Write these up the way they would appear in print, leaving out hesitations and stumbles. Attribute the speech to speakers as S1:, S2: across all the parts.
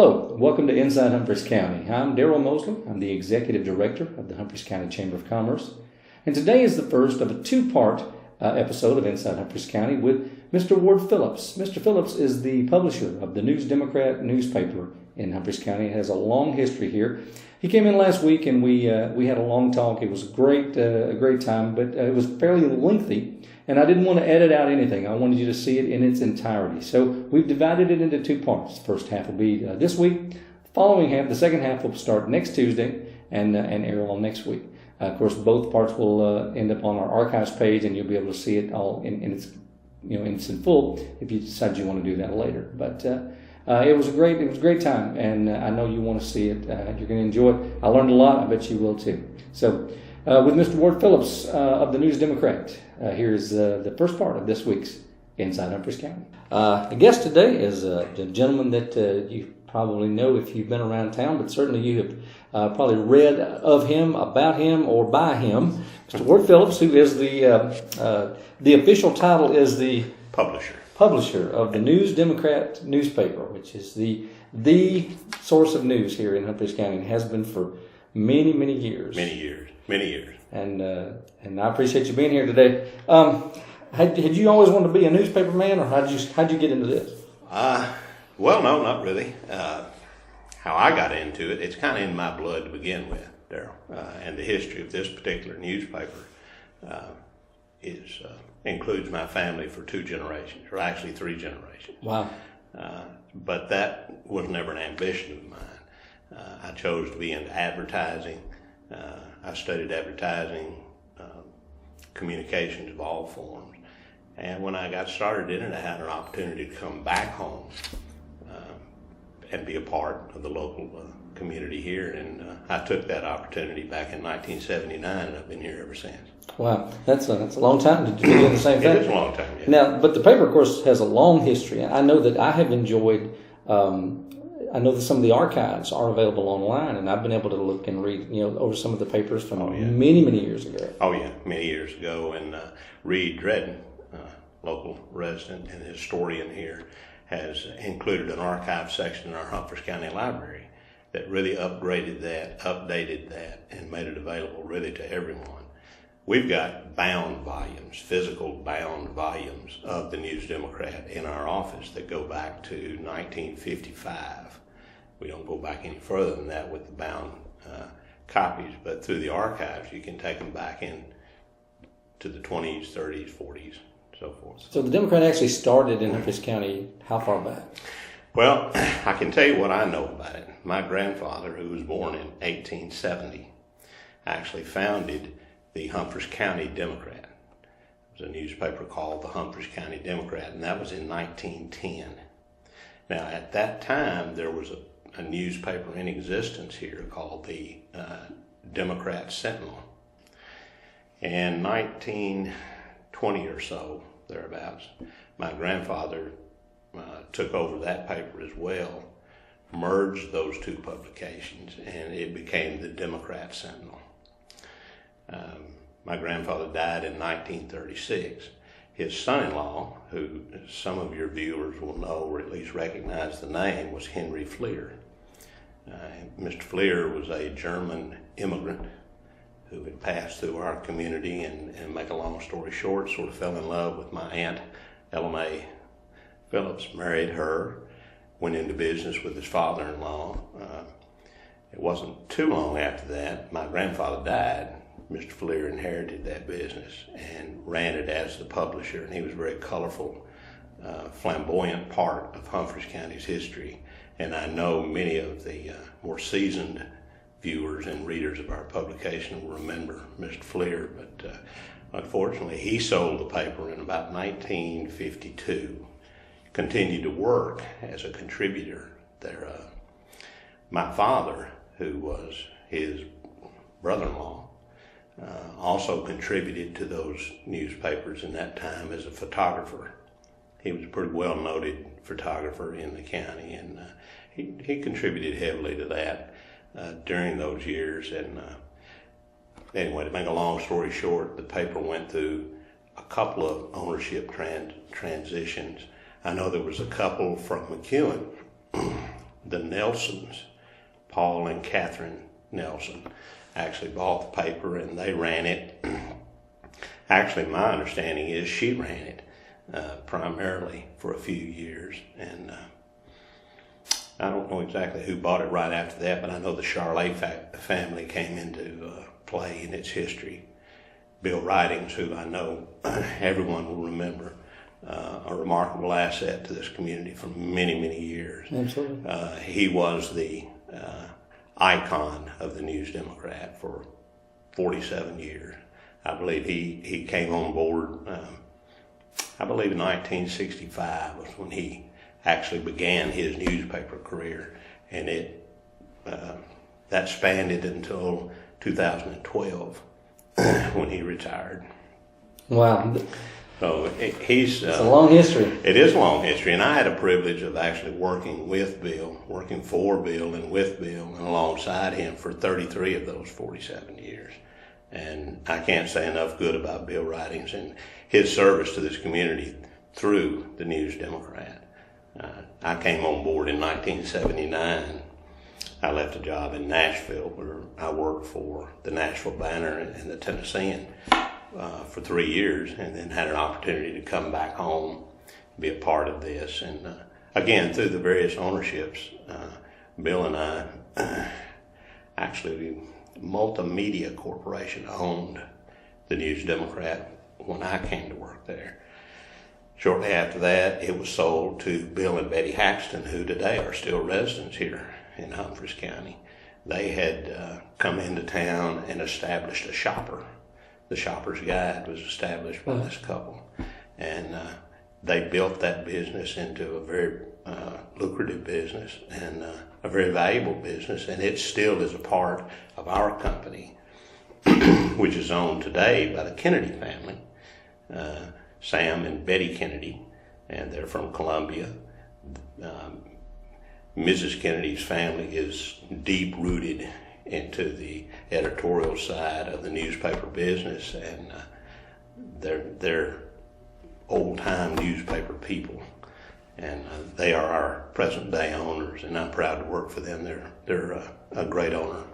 S1: Hello, welcome to Inside Humphreys County. I'm Daryl Mosley. I'm the Executive Director of the Humphreys County Chamber of Commerce. And today is the first of a two-part episode of Inside Humphreys County with Mr. Ward Phillips. Mr. Phillips is the publisher of the News Democrat newspaper in Humphreys County. It has a long history here. He came in last week and we had a long talk. It was a great time, but it was fairly lengthy. And I didn't want to edit out anything. I wanted you to see it in its entirety. So we've divided it into two parts. The first half will be this week. The following half, the second half, will start next Tuesday and air on next week. Of course, both parts will end up on our archives page, and you'll be able to see it all in its in full if you decide you want to do that later. But it was a great time, and I know you want to see it. You're going to enjoy it. I learned a lot. I bet you will too. So, with Mr. Ward Phillips of the News Democrat, here's the first part of this week's Inside Humphreys County. The guest today is a gentleman that you probably know if you've been around town, but certainly you have probably read of him, about him, or by him. Mr. Ward Phillips, who is the official title is the publisher of the News Democrat newspaper, which is the source of news here in Humphreys County, and has been for many years.
S2: Many years.
S1: And I appreciate you being here today. Had you always wanted to be a newspaper man, or how'd you get into this?
S2: Well, no, not really. How I got into it, it's kind of in my blood to begin with, Daryl. And the history of this particular newspaper includes my family for 2 generations, or actually 3 generations.
S1: Wow.
S2: But that was never an ambition of mine. I chose to be into advertising. I studied advertising, communications of all forms. And when I got started in it, I had an opportunity to come back home and be a part of the local community here. And I took that opportunity back in 1979, and I've been here ever since. Wow,
S1: that's a long time to be doing the same thing.
S2: It is a long time, yeah.
S1: Now, but the paper, of course, has a long history. I know that I have enjoyed. I know that some of the archives are available online, and I've been able to look and read, over some of the papers from many years ago.
S2: Oh yeah, many years ago. And Reed Dredden, local resident and historian here, has included an archive section in our Humphreys County Library that really updated that, and made it available really to everyone. We've got bound volumes, physical bound volumes of the News Democrat in our office that go back to 1955. We don't go back any further than that with the bound copies, but through the archives you can take them back in to the 20s, 30s, 40s, so forth.
S1: So the Democrat actually started in Humphreys County how far back?
S2: Well, I can tell you what I know about it. My grandfather, who was born in 1870, actually founded the Humphreys County Democrat. It was a newspaper called the Humphreys County Democrat, and that was in 1910. Now, at that time, there was a newspaper in existence here called the Democrat Sentinel. In 1920 or so, thereabouts, my grandfather took over that paper as well, merged those 2 publications, and it became the Democrat Sentinel. My grandfather died in 1936. His son-in-law, who some of your viewers will know or at least recognize the name, was Henry Fleer. Mr. Fleer was a German immigrant who had passed through our community, and make a long story short, sort of fell in love with my aunt, Ella Phillips, married her, went into business with his father-in-law. It wasn't too long after that, my grandfather died. Mr. Fleer inherited that business and ran it as the publisher, and he was a very colorful, flamboyant part of Humphreys County's history. And I know many of the more seasoned viewers and readers of our publication will remember Mr. Fleer, but unfortunately he sold the paper in about 1952, continued to work as a contributor there. My father, who was his brother-in-law, also contributed to those newspapers in that time as a photographer. He was a pretty well-noted photographer in the county, and he contributed heavily to that during those years. And anyway, to make a long story short, the paper went through a couple of ownership transitions. I know there was a couple from McEwen the Nelsons, Paul and Catherine Nelson, actually bought the paper and they ran it. Actually, my understanding is she ran it primarily for a few years, and I don't know exactly who bought it right after that, but I know the Charlet family came into play in its history. Bill Ridings, who I know everyone will remember, a remarkable asset to this community for many, many years.
S1: Absolutely.
S2: He was the icon of the News Democrat for 47 years. I believe he came on board, I believe in 1965 was when he actually began his newspaper career, and that spanned it until 2012 when he retired.
S1: Wow.
S2: So
S1: it's a long history.
S2: It is a long history, and I had a privilege of actually working with Bill, working for Bill and with Bill and alongside him for 33 of those 47 years. And I can't say enough good about Bill Ridings and his service to this community through the News Democrat. I came on board in 1979. I left a job in Nashville where I worked for the Nashville Banner and the Tennessean for 3 years, and then had an opportunity to come back home, be a part of this. And again, through the various ownerships, Bill and I, actually, Multimedia Corporation owned the News Democrat when I came to work there. Shortly after that, it was sold to Bill and Betty Haxton, who today are still residents here in Humphreys County. They had come into town and established a shopper. The Shopper's Guide was established by this couple, and they built that business into a very lucrative business and a very valuable business, and it still is a part of our company, which is owned today by the Kennedy family, Sam and Betty Kennedy, and they're from Columbia. Mrs. Kennedy's family is deep-rooted into the editorial side of the newspaper business, and they're old-time newspaper people, and they are our present-day owners, and I'm proud to work for them. They're a great owner.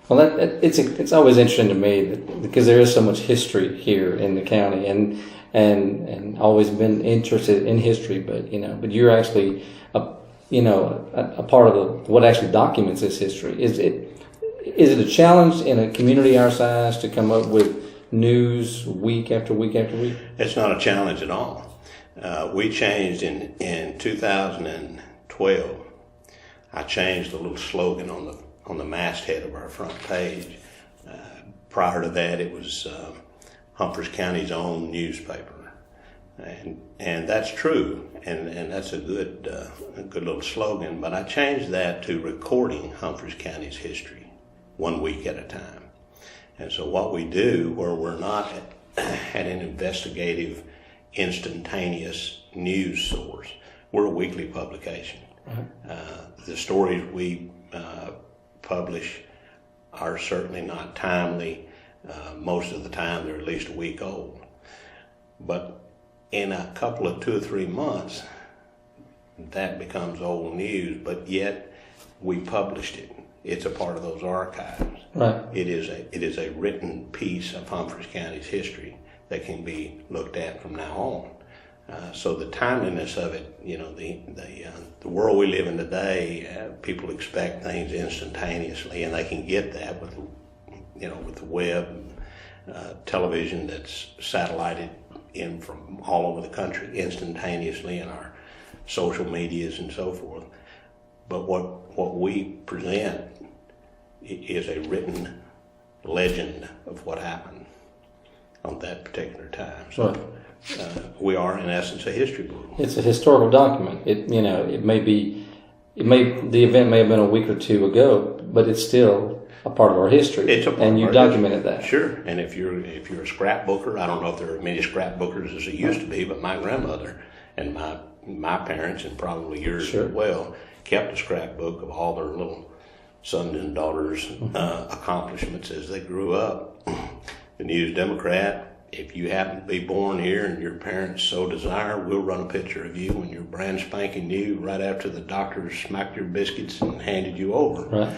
S1: Well, it's always interesting to me because there is so much history here in the county, and always been interested in history. But you're actually a part of what actually documents this history. Is it a challenge in a community our size to come up with news week after week after week?
S2: It's not a challenge at all. We changed in 2012. I changed the little slogan on the masthead of our front page. Prior to that, it was Humphreys County's own newspaper, and that's true, and that's a good little slogan. But I changed that to recording Humphreys County's history 1 week at a time. And so what we do, where we're not at an investigative, instantaneous news source, we're a weekly publication. The stories we publish are certainly not timely. Most of the time they're at least a week old. But in a couple of 2 or 3 months, that becomes old news, but yet we published it. It's a part of those archives.
S1: Right.
S2: It is a written piece of Humphreys County's history that can be looked at from now on. So the timeliness of it, the world we live in today, people expect things instantaneously, and they can get that with the web, television that's satellited in from all over the country instantaneously, in our social medias and so forth. But what we present is a written legend of what happened on that particular time. So we are, in essence, a history book. It's
S1: a historical document. The event may have been a week or two ago, but it's still a part of our history.
S2: It's a part
S1: and
S2: of
S1: you
S2: our
S1: documented
S2: history.
S1: that.
S2: Sure. And if you're a scrapbooker, I don't know if there are many scrapbookers as it used to be, but my grandmother and my parents, and probably yours as well, kept a scrapbook of all their little sons and daughters' accomplishments as they grew up. The News Democrat if you happen to be born here and your parents so desire, we'll run a picture of you when you're brand spanking new right after the doctor smacked your biscuits and handed you over.
S1: Right.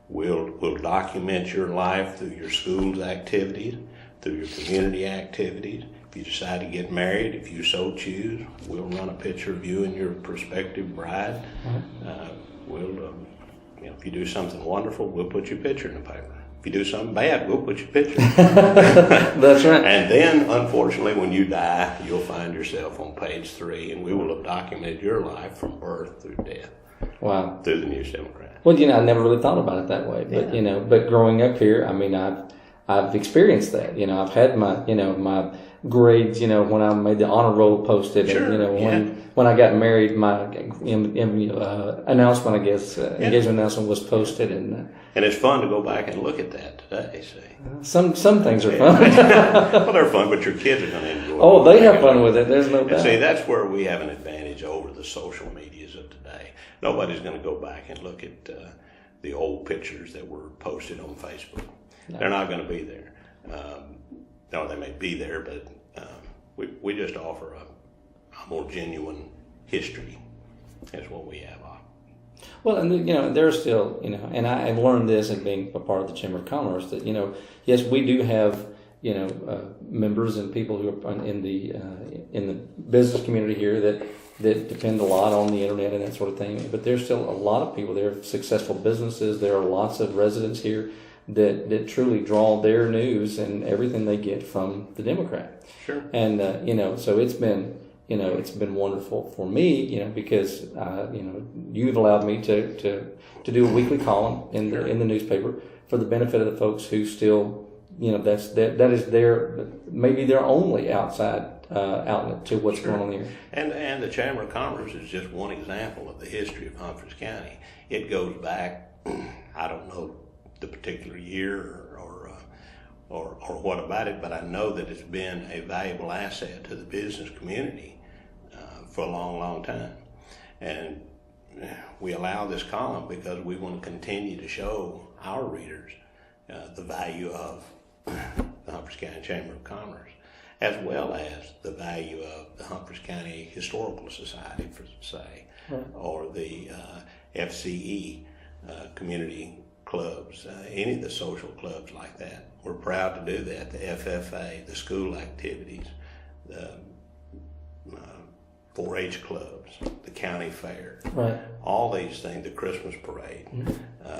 S2: We'll document your life through your school's activities, through your community activities. If you decide to get married, if you so choose, we'll run a picture of you and your prospective bride. If you do something wonderful, we'll put your picture in the paper. If you do something bad, we'll put your picture.
S1: That's right.
S2: And then, unfortunately, when you die, you'll find yourself on page 3, and we will have documented your life from birth through death.
S1: Wow.
S2: Through the News Democrat.
S1: Well, I never really thought about it that way. But, but growing up here, I mean, I've experienced that. I've had my, my grades, when I made the honor roll posted.
S2: Sure,
S1: And, when I got married, my announcement, I guess, engagement announcement was posted. And
S2: it's fun to go back and look at that today, see.
S1: Some things are fun.
S2: Well, they're fun, but your kids are going to enjoy it.
S1: Oh, they have fun with it. There's no doubt.
S2: And see, that's where we have an advantage over the social medias of today. Nobody's going to go back and look at the old pictures that were posted on Facebook. No. They're not going to be there. No, they may be there, but we just offer a more genuine history. That's what we have.
S1: Well, and there's still, and I've learned this in being a part of the Chamber of Commerce that yes, we do have members and people who are in the business community here that depend a lot on the internet and that sort of thing. But there's still a lot of people. There are successful businesses. There are lots of residents here that truly draw their news and everything they get from the Democrat.
S2: Sure.
S1: And so it's been wonderful for me, because you've allowed me to do a weekly column in the newspaper for the benefit of the folks who still, that is maybe their only outside outlet to what's going on here.
S2: And the Chamber of Commerce is just one example of the history of Humphreys County. It goes back, I don't know the particular year or what about it, but I know that it's been a valuable asset to the business community for a long, long time. And we allow this column because we want to continue to show our readers the value of the Humphreys County Chamber of Commerce, as well as the value of the Humphreys County Historical Society, for say, or the FCE community clubs, any of the social clubs like that. We're proud to do that. The FFA, the school activities, the 4-H clubs, the county fair, all these things, the Christmas parade,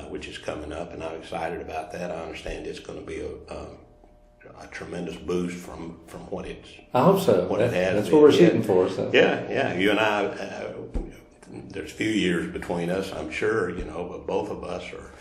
S2: which is coming up, and I'm excited about that. I understand it's going to be a tremendous boost from what it's.
S1: I hope so.
S2: What it has.
S1: That's what we're shooting for. So.
S2: Yeah. You and I, there's a few years between us, I'm sure, but both of us are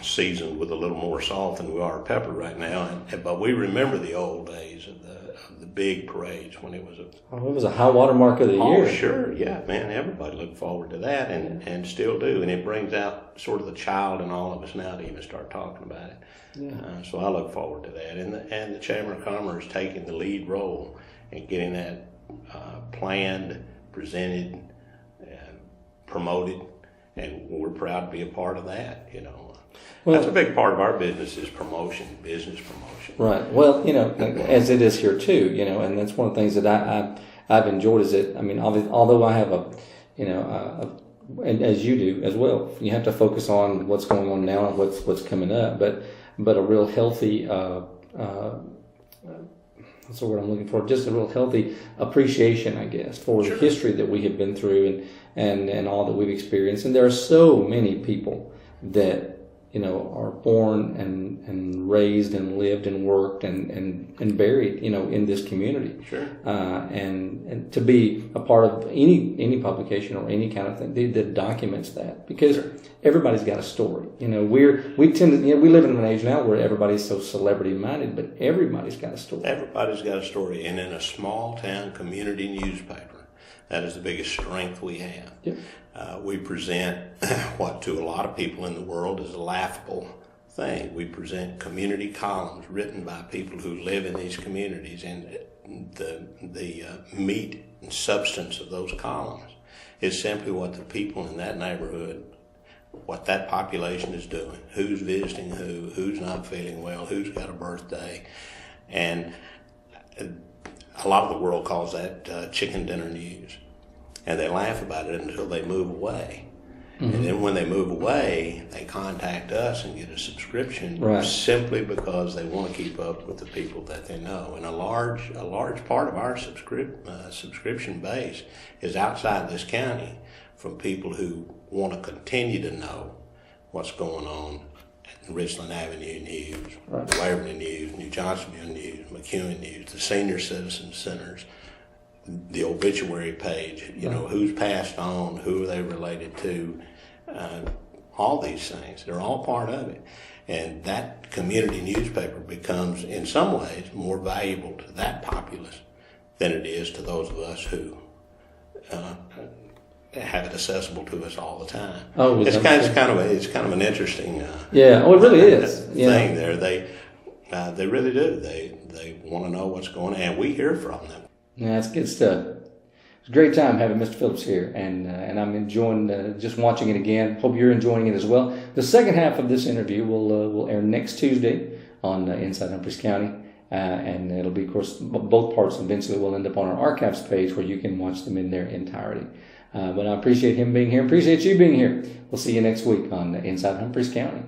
S2: seasoned with a little more salt than we are pepper right now. But we remember the old days of the big parades when it was
S1: a high water mark of the year.
S2: Oh, sure, yeah, man. Everybody looked forward to that, and still do, and it brings out sort of the child in all of us now to even start talking about it. Yeah. So I look forward to that, and the Chamber of Commerce taking the lead role in getting that planned, presented, promoted, and we're proud to be a part of that. Well, that's a big part of our business is business promotion. Right.
S1: Well, as it is here too, and that's one of the things that I've enjoyed is that, although I have and as you do as well, you have to focus on what's going on now and what's coming up, but a real healthy, that's the word I'm looking for, just a real healthy appreciation, I guess, for the history that we have been through and all that we've experienced. And there are so many people that are born and raised and lived and worked and buried, in this community.
S2: Sure.
S1: And to be a part of any publication or any kind of thing that documents that, because everybody's got a story. We tend to, we live in an age now where everybody's so celebrity minded, but everybody's got a story.
S2: Everybody's got a story, and in a small town community newspaper, that is the biggest strength we have.
S1: Yep.
S2: We present what to a lot of people in the world is a laughable thing. We present community columns written by people who live in these communities, and the meat and substance of those columns is simply what the people in that neighborhood, what that population is doing, who's visiting who's not feeling well, who's got a birthday. And a lot of the world calls that chicken dinner news. And they laugh about it until they move away. Mm-hmm. And then when they move away, they contact us and get a subscription simply because they want to keep up with the people that they know. And a large part of our subscription base is outside this county, from people who want to continue to know what's going on at Richland Avenue News, Waverly News, New Johnsonville News, McEwen News, the senior citizen centers, the obituary page, who's passed on, who are they related to, all these things. They're all part of it. And that community newspaper becomes, in some ways, more valuable to that populace than it is to those of us who have it accessible to us all the time. Oh, it's kind of an interesting
S1: it really is
S2: thing there. They really do. They want to know what's going on, and we hear from them.
S1: Yeah, it's good stuff. It's a great time having Mr. Phillips here, and I'm enjoying just watching it again. Hope you're enjoying it as well. The second half of this interview will air next Tuesday on Inside Humphreys County, and it'll be, of course, both parts eventually will end up on our archives page where you can watch them in their entirety. But I appreciate him being here. Appreciate you being here. We'll see you next week on Inside Humphreys County.